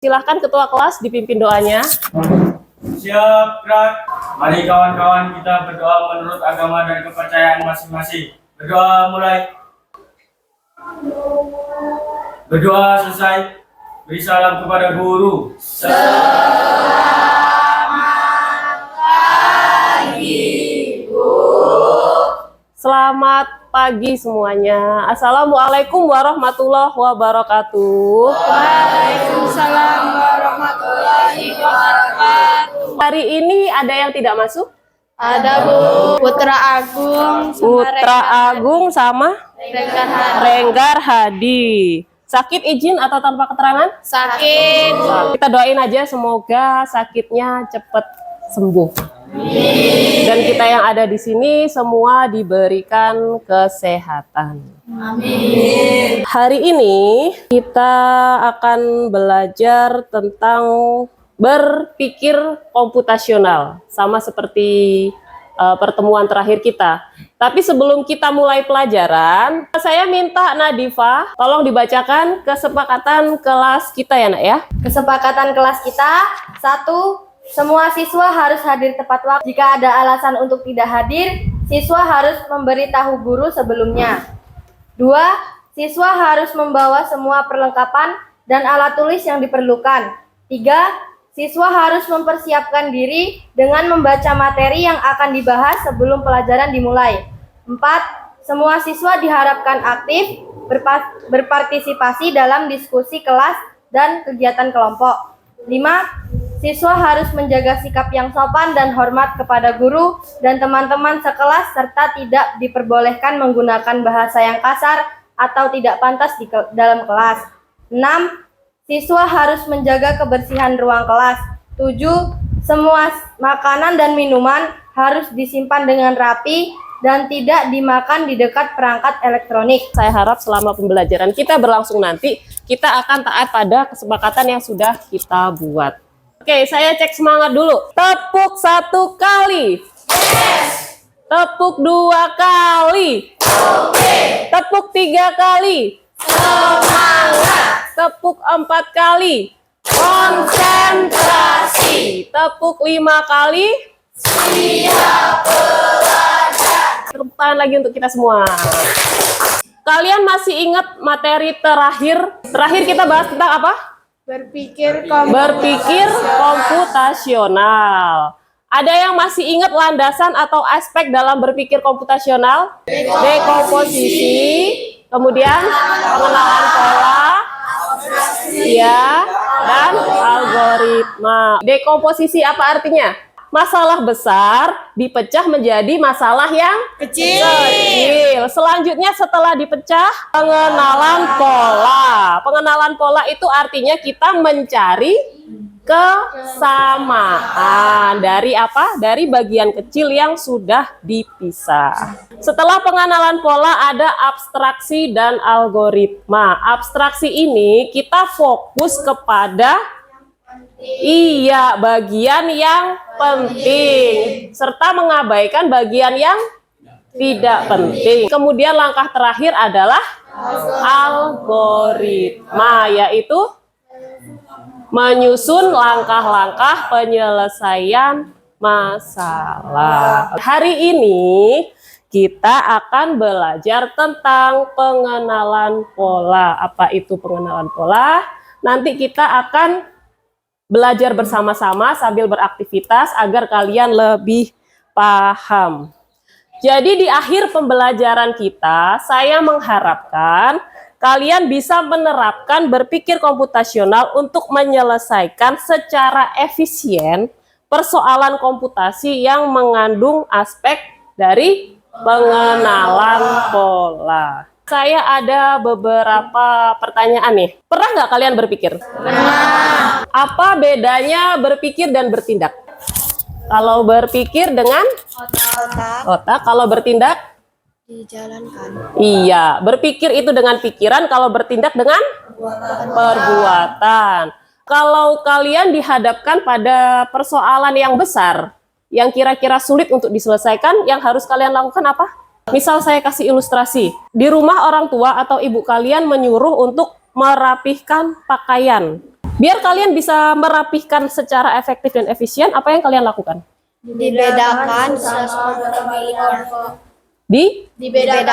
Silahkan ketua kelas dipimpin doanya. Siap, gerak. Mari kawan-kawan kita berdoa menurut agama dan kepercayaan masing-masing. Berdoa mulai. Berdoa selesai. Beri salam kepada guru. Selamat pagi semuanya. Assalamualaikum warahmatullahi wabarakatuh. Waalaikumsalam warahmatullahi wabarakatuh. Hari ini ada yang tidak masuk? Ada Bu Putra Agung, Putra Agung sama Renggar Hadi. Renggar Hadi. Sakit izin atau tanpa keterangan? Sakit. Kita doain aja semoga sakitnya cepat sembuh. Dan kita yang ada di sini semua diberikan kesehatan. Amin. Hari ini kita akan belajar tentang berpikir komputasional, sama seperti pertemuan terakhir kita. Tapi sebelum kita mulai pelajaran, saya minta Nadifa tolong dibacakan kesepakatan kelas kita ya Nak ya. Kesepakatan kelas kita: 1. Semua siswa harus hadir tepat waktu. Jika ada alasan untuk tidak hadir, siswa harus memberitahu guru sebelumnya. 2. Siswa harus membawa semua perlengkapan dan alat tulis yang diperlukan. 3. Siswa harus mempersiapkan diri dengan membaca materi yang akan dibahas sebelum pelajaran dimulai. 4. Semua siswa diharapkan aktif berpartisipasi dalam diskusi kelas dan kegiatan kelompok. 5. Siswa harus menjaga sikap yang sopan dan hormat kepada guru dan teman-teman sekelas serta tidak diperbolehkan menggunakan bahasa yang kasar atau tidak pantas dalam kelas. 6. Siswa harus menjaga kebersihan ruang kelas. 7. Semua makanan dan minuman harus disimpan dengan rapi dan tidak dimakan di dekat perangkat elektronik. Saya harap selama pembelajaran kita berlangsung nanti, kita akan taat pada kesepakatan yang sudah kita buat. Oke, saya cek semangat dulu. Tepuk 1 kali. Yes. Tepuk 2 kali. Oke. Tepuk 3 kali. Semangat. Tepuk 4 kali. Konsentrasi. Tepuk 5 kali. Siap belajar. Tepuk tangan lagi untuk kita semua. Kalian masih ingat materi terakhir? Terakhir kita bahas tentang apa? Berpikir komputasional. Ada yang masih ingat landasan atau aspek dalam berpikir komputasional? Dekomposisi, kemudian pengenalan pola, ya, dan algoritma. Dekomposisi apa artinya? Masalah besar dipecah menjadi masalah yang kecil. Selanjutnya setelah dipecah, pengenalan pola. Pengenalan pola itu artinya kita mencari kesamaan dari apa? Dari bagian kecil yang sudah dipisah. Setelah pengenalan pola ada abstraksi dan algoritma. Abstraksi ini kita fokus kepada bagian yang penting serta mengabaikan bagian yang tidak penting. Kemudian langkah terakhir adalah algoritma, yaitu menyusun langkah-langkah penyelesaian masalah. Hari ini kita akan belajar tentang pengenalan pola. Apa itu pengenalan pola? Nanti kita akan belajar bersama-sama sambil beraktivitas agar kalian lebih paham. Jadi di akhir pembelajaran kita, saya mengharapkan kalian bisa menerapkan berpikir komputasional untuk menyelesaikan secara efisien persoalan komputasi yang mengandung aspek dari pengenalan pola. Saya ada beberapa pertanyaan nih. Pernah nggak kalian berpikir? Pernah. Apa bedanya berpikir dan bertindak? Kalau berpikir dengan otak, kalau bertindak? dijalankan. Iya, berpikir itu dengan pikiran, kalau bertindak dengan perbuatan. Kalau kalian dihadapkan pada persoalan yang besar, yang kira-kira sulit untuk diselesaikan, yang harus kalian lakukan apa? Misal saya kasih ilustrasi, di rumah orang tua atau ibu kalian menyuruh untuk merapihkan pakaian. Biar kalian bisa merapihkan secara efektif dan efisien, apa yang kalian lakukan? Dibedakan sesuai pemilik kelompok.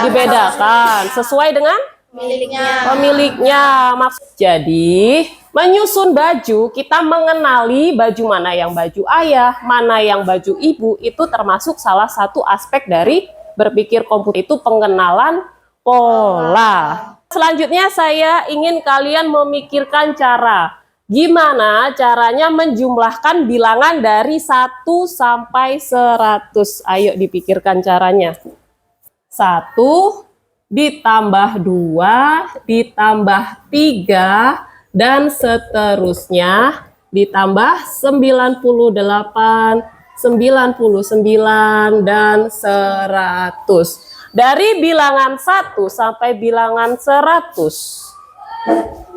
Dibedakan sesuai dengan pemiliknya. Jadi, menyusun baju, kita mengenali baju mana yang baju ayah, mana yang baju ibu, itu termasuk salah satu aspek dari berpikir komputer, itu pengenalan pola. Selanjutnya saya ingin kalian memikirkan cara gimana caranya menjumlahkan bilangan dari 1 sampai 100. Ayo dipikirkan caranya. 1 ditambah 2 ditambah 3 dan seterusnya ditambah 98, 99 dan 100. Dari bilangan 1 sampai bilangan 100.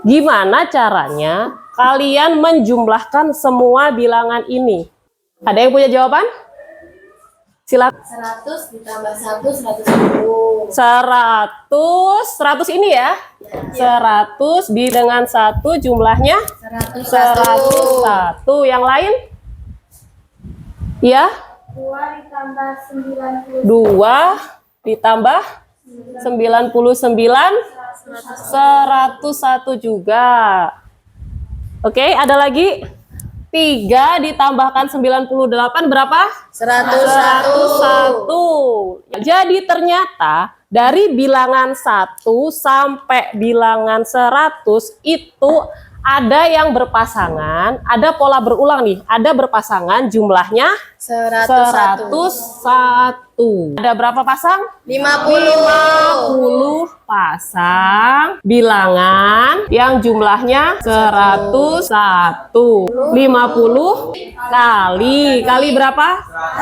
Gimana caranya kalian menjumlahkan semua bilangan ini? Ada yang punya jawaban? Silakan. 100 ditambah 1, 110. 100 ini ya. 100 dengan 1 jumlahnya 101. Yang lain? Ya? 2 ditambah 90. 2 ditambah 99, 101 juga. Oke, ada lagi? 3 ditambahkan 98 berapa? 101. Jadi ternyata dari bilangan 1 sampai bilangan 100 itu ada yang berpasangan, ada pola berulang nih. Ada berpasangan jumlahnya 101. Ada berapa pasang? 50 pasang bilangan yang jumlahnya 101. 50 kali berapa?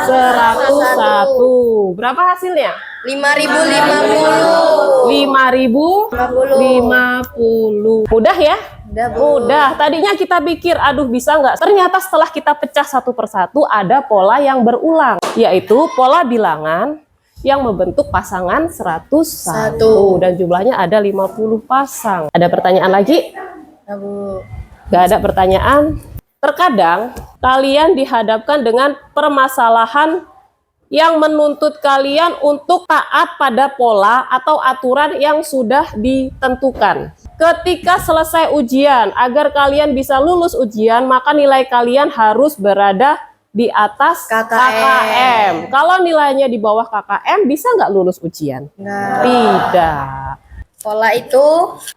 101. Berapa hasilnya? 5.050. Mudah ya? Mudah. Tadinya kita pikir, aduh bisa nggak? Ternyata setelah kita pecah satu persatu ada pola yang berulang, yaitu pola bilangan yang membentuk pasangan 101 dan jumlahnya ada 50 pasang. Ada pertanyaan lagi? Nggak ada pertanyaan? Terkadang kalian dihadapkan dengan permasalahan yang menuntut kalian untuk taat pada pola atau aturan yang sudah ditentukan. Ketika selesai ujian, agar kalian bisa lulus ujian, maka nilai kalian harus berada di atas KKM. Kalau nilainya di bawah KKM, bisa nggak lulus ujian? Tidak. Pola itu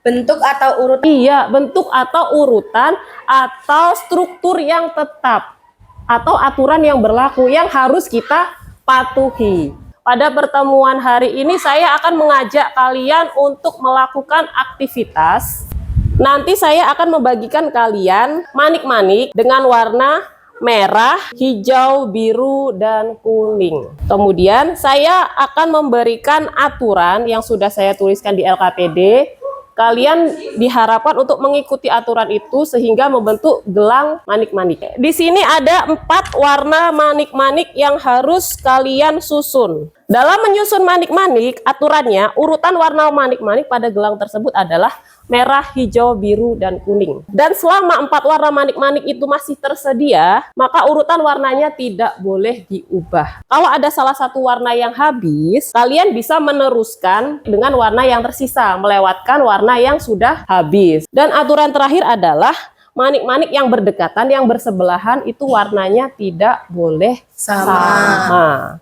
bentuk atau urutan? Iya, bentuk atau urutan atau struktur yang tetap atau aturan yang berlaku yang harus kita patuhi. Pada pertemuan hari ini saya akan mengajak kalian untuk melakukan aktivitas. Nanti saya akan membagikan kalian manik-manik dengan warna merah, hijau, biru, dan kuning. Kemudian saya akan memberikan aturan yang sudah saya tuliskan di LKPD. Kalian diharapkan untuk mengikuti aturan itu sehingga membentuk gelang manik-manik. Di sini ada 4 warna manik-manik yang harus kalian susun. Dalam menyusun manik-manik, aturannya urutan warna manik-manik pada gelang tersebut adalah merah, hijau, biru, dan kuning. Dan selama 4 warna manik-manik itu masih tersedia, maka urutan warnanya tidak boleh diubah. Kalau ada salah satu warna yang habis, kalian bisa meneruskan dengan warna yang tersisa, melewatkan warna yang sudah habis. Dan aturan terakhir adalah manik-manik yang berdekatan, yang bersebelahan itu warnanya tidak boleh sama.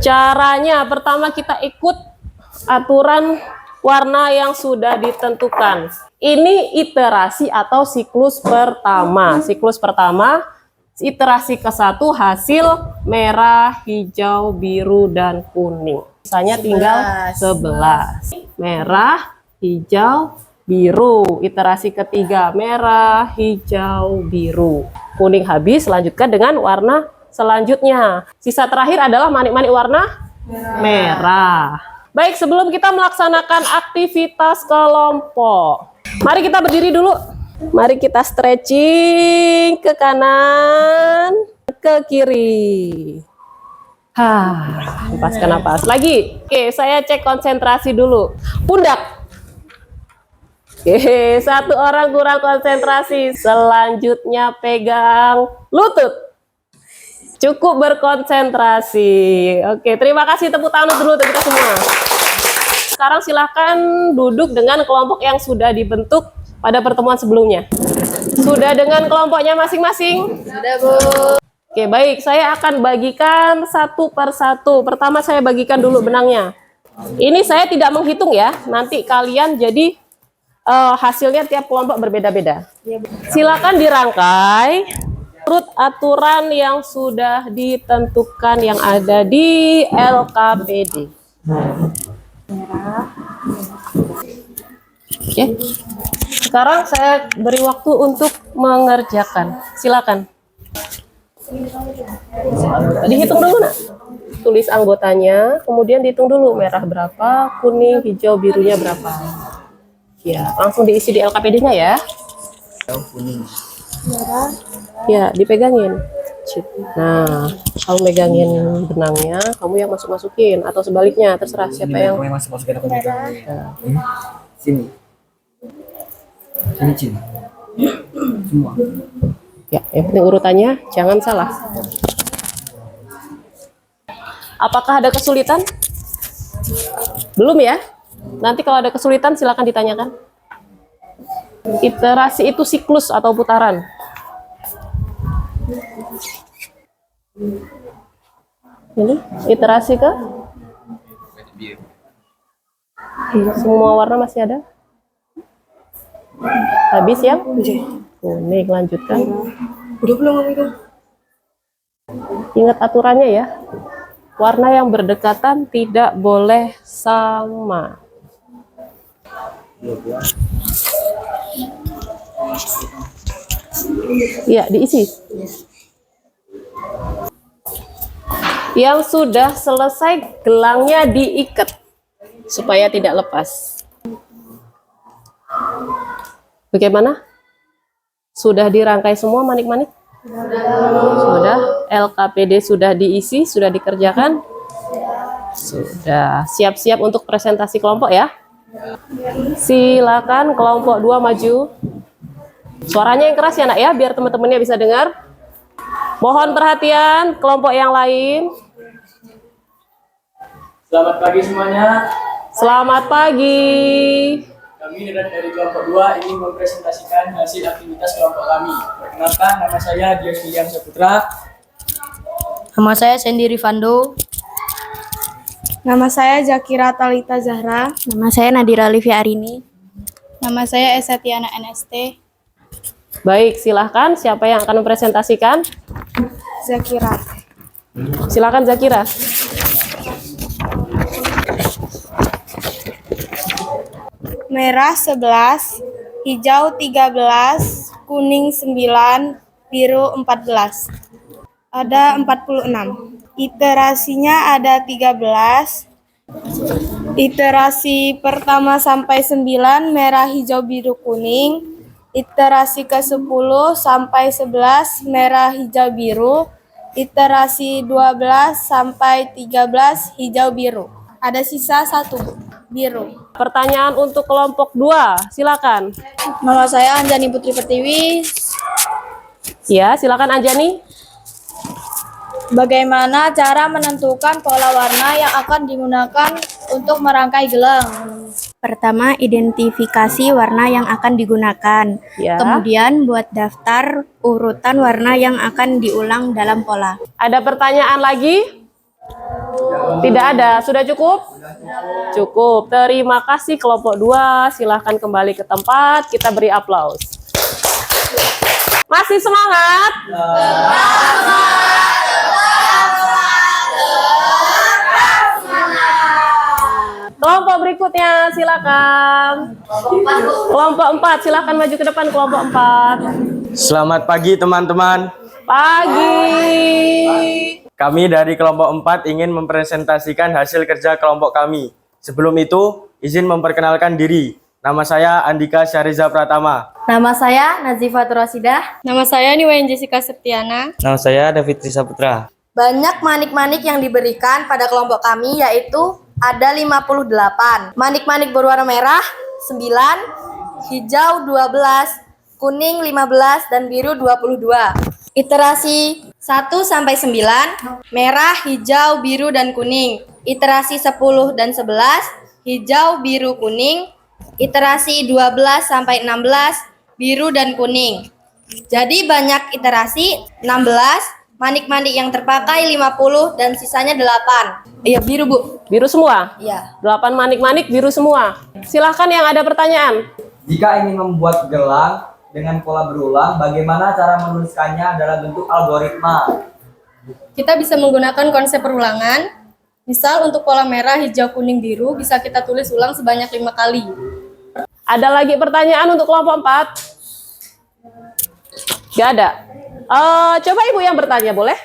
Caranya, pertama kita ikut aturan warna yang sudah ditentukan. Ini iterasi atau siklus pertama. Siklus pertama, iterasi ke-1 hasil merah, hijau, biru, dan kuning. Misalnya tinggal 11. Merah, hijau, biru. Iterasi ketiga, merah, hijau, biru. Kuning habis, lanjutkan dengan warna selanjutnya. Sisa terakhir adalah manik-manik warna merah. Baik, sebelum kita melaksanakan aktivitas kelompok, mari kita berdiri dulu. Mari kita stretching ke kanan, ke kiri. Hempaskan napas. Lagi. Oke, saya cek konsentrasi dulu. Pundak. Oke, satu orang kurang konsentrasi. Selanjutnya pegang lutut. Cukup berkonsentrasi. Oke, terima kasih, tepuk tangan dulu untuk kita semua. Sekarang silahkan duduk dengan kelompok yang sudah dibentuk pada pertemuan sebelumnya. Sudah dengan kelompoknya masing-masing? Sudah, Bu. Oke, baik. Saya akan bagikan satu per satu. Pertama saya bagikan dulu benangnya. Ini saya tidak menghitung ya. Nanti kalian jadi hasilnya tiap kelompok berbeda-beda. Silakan dirangkai menurut aturan yang sudah ditentukan yang ada di LKPD. Oke. Sekarang saya beri waktu untuk mengerjakan. Silakan. Dihitung dulu, Nak. Tulis anggotanya, kemudian dihitung dulu merah berapa, kuning, hijau, birunya berapa. Ya, langsung diisi di LKPD-nya ya. Ya, dipegangin. Nah, kamu megangin benangnya, kamu yang masuk-masukin atau sebaliknya, terserah siapa yang masukin aku juga. Sini. Sini. Semua. ya, yang penting urutannya jangan salah. Apakah ada kesulitan? Belum ya? Nanti kalau ada kesulitan silakan ditanyakan. Iterasi itu siklus atau putaran. Ini iterasi ke? Semua warna masih ada? Habis ya? Kuning, lanjutkan. Udah belum itu? Ingat aturannya ya. Warna yang berdekatan tidak boleh sama. Ya, diisi. Yang sudah selesai gelangnya diikat supaya tidak lepas. Bagaimana? Sudah dirangkai semua manik-manik? Sudah. LKPD sudah diisi, sudah dikerjakan? Sudah. Siap-siap untuk presentasi kelompok ya? Silakan kelompok 2 maju. Suaranya yang keras ya, Nak ya, biar teman-temannya bisa dengar. Mohon perhatian kelompok yang lain. Selamat pagi semuanya. Selamat pagi. Kami dari kelompok 2 ingin mempresentasikan hasil aktivitas kelompok kami. Perkenalkan, nama saya Dias William Saputra. Nama saya Sandy Rifando. Nama saya Zakira Talita Zahra. Nama saya Nadira Livia Arini. Nama saya Esa Tiana NST. Baik, silahkan. Siapa yang akan mempresentasikan? Zakira. Silakan Zakira. Merah 11, hijau 13, kuning 9, biru 14. Ada 46. Iterasinya ada 13. Iterasi pertama sampai 9 merah, hijau, biru, kuning. Iterasi ke-10 sampai 11 merah, hijau, biru. Iterasi 12 sampai 13 hijau, biru. Ada sisa 1 biru. Pertanyaan untuk kelompok 2, silakan. Nama saya Anjani Putri Pertiwi. Ya, silakan Anjani. Bagaimana cara menentukan pola warna yang akan digunakan untuk merangkai gelang? Pertama, identifikasi warna yang akan digunakan. Ya. Kemudian buat daftar urutan warna yang akan diulang dalam pola. Ada pertanyaan lagi? Tidak ada. Sudah cukup? Cukup. Terima kasih kelompok 2. Silahkan kembali ke tempat. Kita beri aplaus. Masih semangat? Kelompok berikutnya silakan. Kelompok 4 silakan maju ke depan, kelompok 4. Selamat pagi teman-teman. Pagi. Kami dari kelompok 4 ingin mempresentasikan hasil kerja kelompok kami. Sebelum itu, izin memperkenalkan diri. Nama saya Andika Syariza Pratama. Nama saya Nazifatul Rasidah. Nama saya Niwayan Jessica Septiana. Nama saya David Risa Putra. Banyak manik-manik yang diberikan pada kelompok kami yaitu ada 58. Manik-manik berwarna merah 9, hijau 12, kuning 15, dan biru 22. Iterasi 1 sampai 9, merah, hijau, biru, dan kuning. Iterasi 10 dan 11, hijau, biru, kuning. Iterasi 12 sampai 16, biru dan kuning. Jadi banyak iterasi, 16, manik-manik yang terpakai 50 dan sisanya 8. Iya, biru, Bu. Biru semua? Iya. 8 manik-manik biru semua. Silahkan yang ada pertanyaan. Jika ingin membuat gelang dengan pola berulang, bagaimana cara menuliskannya dalam bentuk algoritma? Kita bisa menggunakan konsep perulangan. Misal untuk pola merah, hijau, kuning, biru bisa kita tulis ulang sebanyak 5 kali. Ada lagi pertanyaan untuk kelompok 4? Gak ada. Coba ibu yang bertanya, boleh?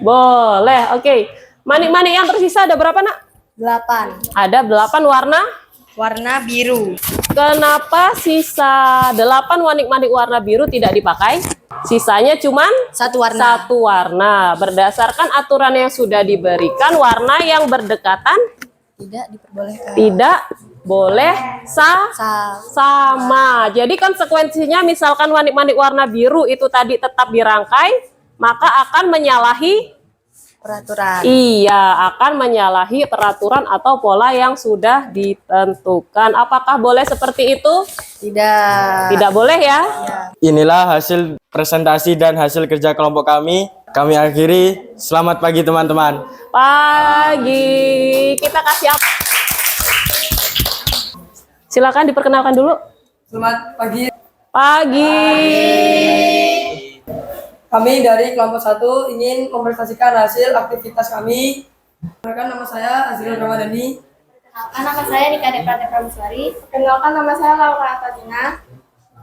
Boleh, oke. Manik-manik yang tersisa ada berapa, nak? 8. Ada 8 warna. Warna biru. Kenapa sisa 8 manik-manik warna biru tidak dipakai? Sisanya cuman Satu warna. satu warna. Berdasarkan aturan yang sudah diberikan, warna yang berdekatan Tidak diperbolehkan. tidak boleh Sa- sama. Jadi konsekuensinya misalkan manik-manik warna biru itu tadi tetap dirangkai, maka akan menyalahi Peraturan. Iya, akan menyalahi peraturan atau pola yang sudah ditentukan. Apakah boleh seperti itu? Tidak. Tidak boleh ya? Inilah hasil presentasi dan hasil kerja kelompok kami. Kami akhiri. Selamat pagi teman-teman. Pagi. Kita kasih apa? Silakan diperkenalkan dulu. Selamat pagi. Pagi. Kami dari kelompok 1 ingin mempresentasikan hasil aktivitas kami. Perkenalkan, nama saya Azril Ramadhani. Nama saya Rika Deprate Prameswari. Kenalkan nama saya Laura Atadina.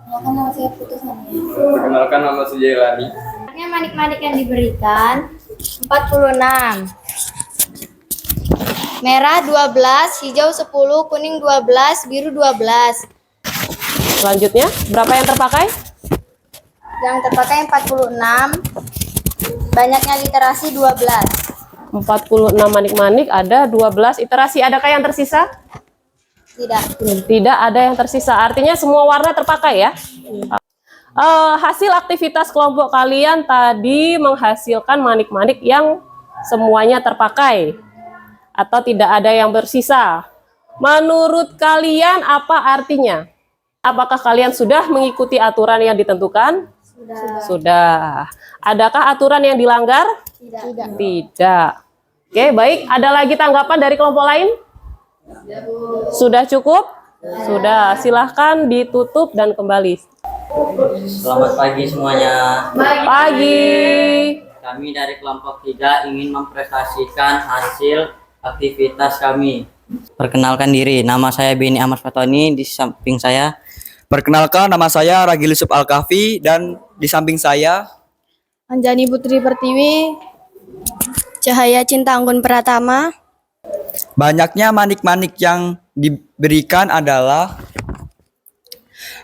Kenalkan nama saya Putus Hania. Perkenalkan nama Sujailani. Manik-manik yang diberikan 46. Merah 12, hijau 10, kuning 12, biru 12. Selanjutnya, berapa yang terpakai? Yang terpakai 46. Banyaknya literasi 12. 46 manik-manik, ada 12 iterasi. Adakah yang tersisa? Tidak. Tidak ada yang tersisa. Artinya semua warna terpakai ya? Hasil aktivitas kelompok kalian tadi menghasilkan manik-manik yang semuanya terpakai atau tidak ada yang bersisa. Menurut kalian apa artinya? Apakah kalian sudah mengikuti aturan yang ditentukan? Sudah. Adakah aturan yang dilanggar? Tidak. Oke, baik. Ada lagi tanggapan dari kelompok lain? Sudah cukup? Sudah. Silahkan ditutup dan kembali. Selamat pagi semuanya. Pagi. Kami dari kelompok 3 ingin mempresentasikan hasil aktivitas kami. Perkenalkan diri, nama saya Beni Ahmad Fatoni, di samping saya. Perkenalkan, nama saya Ragil Yusuf Al-Kahfi, dan di samping saya Anjani Putri Pertiwi. Cahaya Cinta Anggun Pratama. banyaknya manik-manik yang diberikan adalah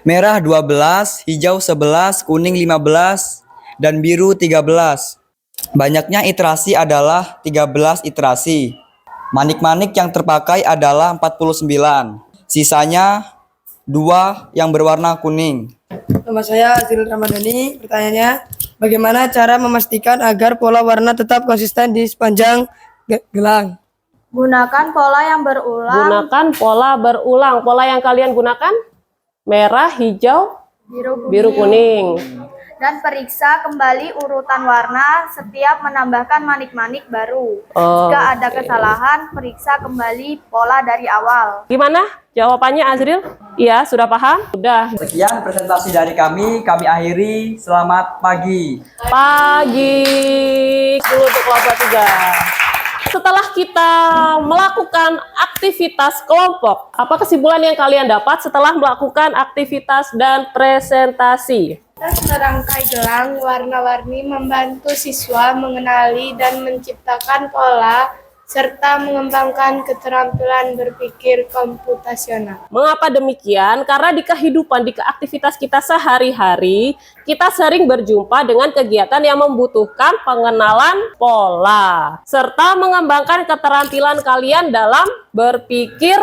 merah 12, hijau 11, kuning 15, dan biru 13. Banyaknya iterasi adalah 13 iterasi. Manik-manik yang terpakai adalah 49. Sisanya 2 yang berwarna kuning. Nama saya Azril Ramadhani. Pertanyaannya, bagaimana cara memastikan agar pola warna tetap konsisten di sepanjang gelang? Gunakan pola yang berulang. Gunakan pola berulang. Pola yang kalian gunakan? Merah, hijau, biru, kuning. Dan periksa kembali urutan warna setiap menambahkan manik-manik baru. Oh, Jika ada kesalahan, periksa kembali pola dari awal. Gimana jawabannya Azril? Iya, sudah paham? Sudah. Sekian presentasi dari kami akhiri. Selamat pagi. Pagi. Dulu untuk kelompok 3. Setelah kita melakukan aktivitas kelompok, apa kesimpulan yang kalian dapat setelah melakukan aktivitas dan presentasi? Serangkai gelang warna-warni membantu siswa mengenali dan menciptakan pola serta mengembangkan keterampilan berpikir komputasional. Mengapa demikian? Karena di kehidupan, di aktivitas kita sehari-hari, kita sering berjumpa dengan kegiatan yang membutuhkan pengenalan pola, serta mengembangkan keterampilan kalian dalam berpikir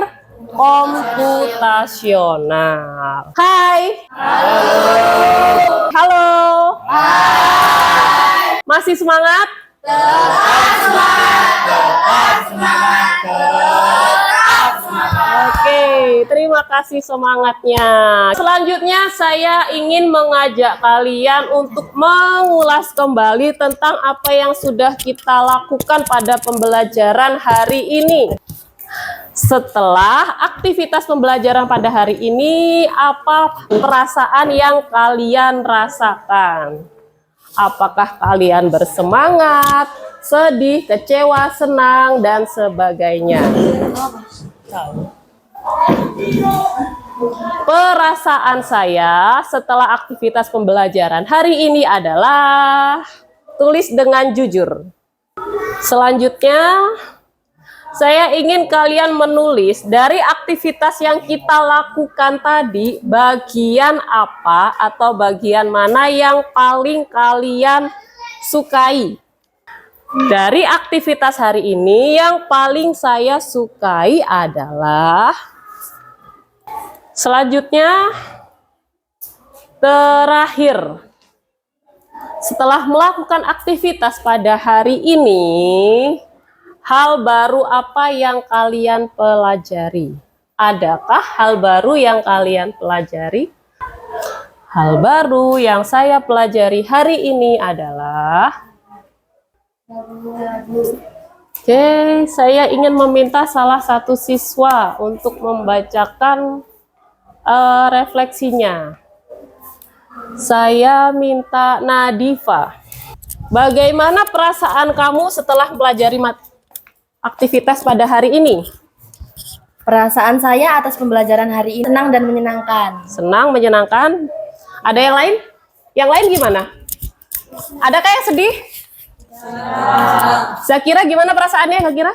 komputasional. Hai. Halo. Masih semangat? Oke, terima kasih semangatnya. Selanjutnya saya ingin mengajak kalian untuk mengulas kembali tentang apa yang sudah kita lakukan pada pembelajaran hari ini. Setelah aktivitas pembelajaran pada hari ini, apa perasaan yang kalian rasakan? Apakah kalian bersemangat, sedih, kecewa, senang, dan sebagainya? Perasaan saya setelah aktivitas pembelajaran hari ini adalah tulis dengan jujur. Selanjutnya, saya ingin kalian menulis dari aktivitas yang kita lakukan tadi, bagian apa atau bagian mana yang paling kalian sukai. Dari aktivitas hari ini yang paling saya sukai adalah selanjutnya terakhir. Setelah melakukan aktivitas pada hari ini, hal baru apa yang kalian pelajari? Adakah hal baru yang kalian pelajari? Hal baru yang saya pelajari hari ini adalah saya ingin meminta salah satu siswa untuk membacakan refleksinya. Saya minta Nadifa. Bagaimana perasaan kamu setelah mempelajari aktivitas pada hari ini? Perasaan saya atas pembelajaran hari ini senang dan menyenangkan. Senang, menyenangkan. Ada yang lain? Yang lain gimana? Adakah yang sedih? Zakira gimana perasaannya, Zakira?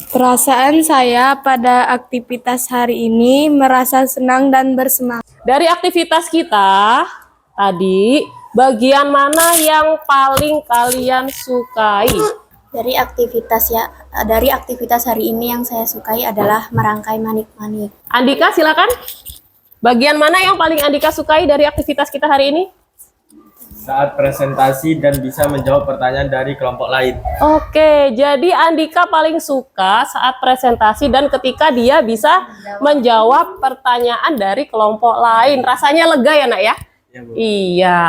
Perasaan saya pada aktivitas hari ini merasa senang dan bersemangat. Dari aktivitas kita tadi, bagian mana yang paling kalian sukai? Dari aktivitas hari ini yang saya sukai adalah merangkai manik-manik. Andika, silakan. Bagian mana yang paling Andika sukai dari aktivitas kita hari ini? Saat presentasi dan bisa menjawab pertanyaan dari kelompok lain. Oke, jadi Andika paling suka saat presentasi dan ketika dia bisa menjawab pertanyaan dari kelompok lain. Rasanya lega ya, Nak ya? Ya, Bu. Iya.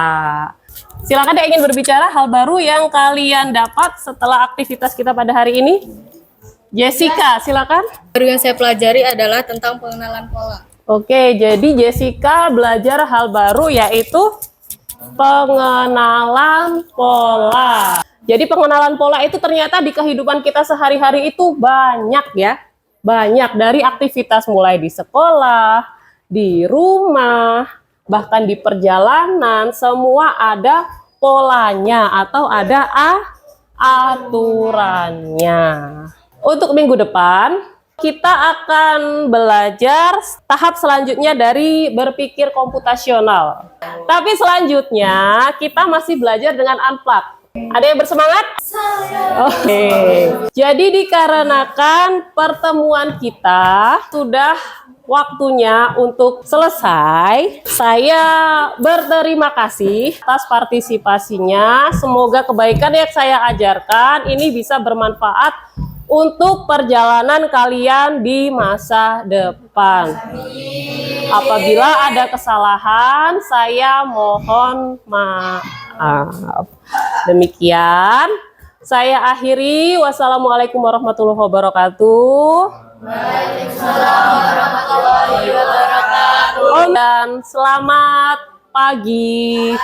Silakan yang ingin berbicara hal baru yang kalian dapat setelah aktivitas kita pada hari ini. Jessica, silakan. Baru yang saya pelajari adalah tentang pengenalan pola. Oke, jadi Jessica belajar hal baru yaitu pengenalan pola. Jadi pengenalan pola itu ternyata di kehidupan kita sehari-hari itu banyak ya. Banyak dari aktivitas mulai di sekolah, di rumah, bahkan di perjalanan, semua ada polanya atau ada aturannya. Untuk minggu depan, kita akan belajar tahap selanjutnya dari berpikir komputasional. Tapi selanjutnya kita masih belajar dengan unplug. Ada yang bersemangat? Oke. Jadi dikarenakan pertemuan kita sudah waktunya untuk selesai, saya berterima kasih atas partisipasinya. Semoga kebaikan yang saya ajarkan ini bisa bermanfaat untuk perjalanan kalian di masa depan. Apabila ada kesalahan, saya mohon maaf. Demikian, saya akhiri. Wassalamualaikum warahmatullahi wabarakatuh. Waalaikumsalam warahmatullahi wabarakatuh. Dan selamat pagi.